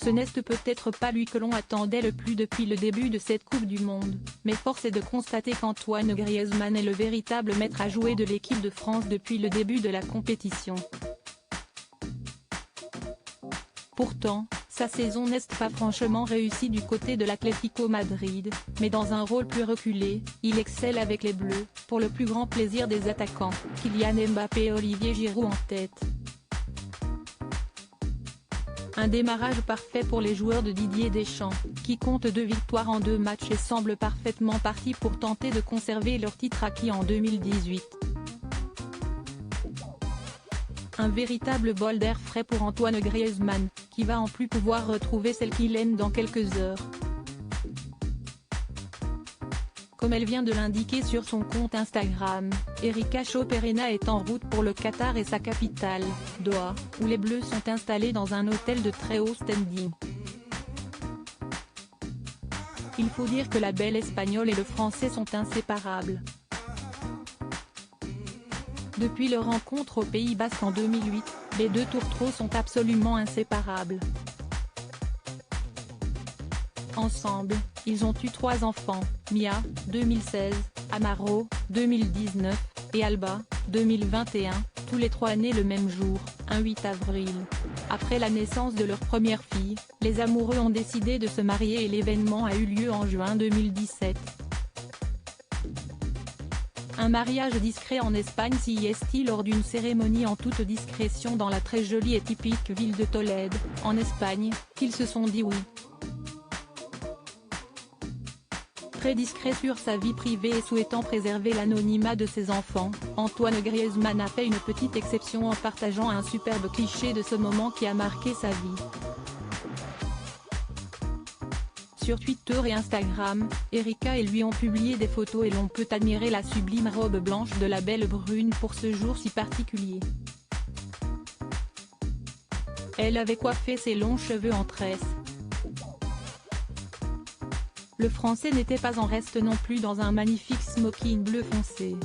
Ce n'est peut-être pas lui que l'on attendait le plus depuis le début de cette Coupe du Monde, mais force est de constater qu'Antoine Griezmann est le véritable maître à jouer de l'équipe de France depuis le début de la compétition. Pourtant, sa saison n'est pas franchement réussie du côté de l'Atlético Madrid, mais dans un rôle plus reculé, il excelle avec les Bleus, pour le plus grand plaisir des attaquants, Kylian Mbappé et Olivier Giroud en tête. Un démarrage parfait pour les joueurs de Didier Deschamps, qui comptent 2 victoires en 2 matchs et semblent parfaitement partis pour tenter de conserver leur titre acquis en 2018. Un véritable bol d'air frais pour Antoine Griezmann, qui va en plus pouvoir retrouver celle qu'il aime dans quelques heures. Comme elle vient de l'indiquer sur son compte Instagram, Erika Choperena est en route pour le Qatar et sa capitale, Doha, où les Bleus sont installés dans un hôtel de très haut standing. Il faut dire que la belle espagnole et le français sont inséparables. Depuis leur rencontre au Pays Basque en 2008, les deux tourtereaux sont absolument inséparables. Ensemble, ils ont eu 3 enfants, Mia, 2016, Amaro, 2019, et Alba, 2021, tous les 3 nés le même jour, un 8 avril. Après la naissance de leur première fille, les amoureux ont décidé de se marier et l'événement a eu lieu en juin 2017. Un mariage discret en Espagne s'y est lors d'une cérémonie en toute discrétion dans la très jolie et typique ville de Tolède, en Espagne, qu'ils se sont dit oui. Très discret sur sa vie privée et souhaitant préserver l'anonymat de ses enfants, Antoine Griezmann a fait une petite exception en partageant un superbe cliché de ce moment qui a marqué sa vie. Sur Twitter et Instagram, Erika et lui ont publié des photos et l'on peut admirer la sublime robe blanche de la belle brune pour ce jour si particulier. Elle avait coiffé ses longs cheveux en tresse. Le Français n'était pas en reste non plus dans un magnifique smoking bleu foncé.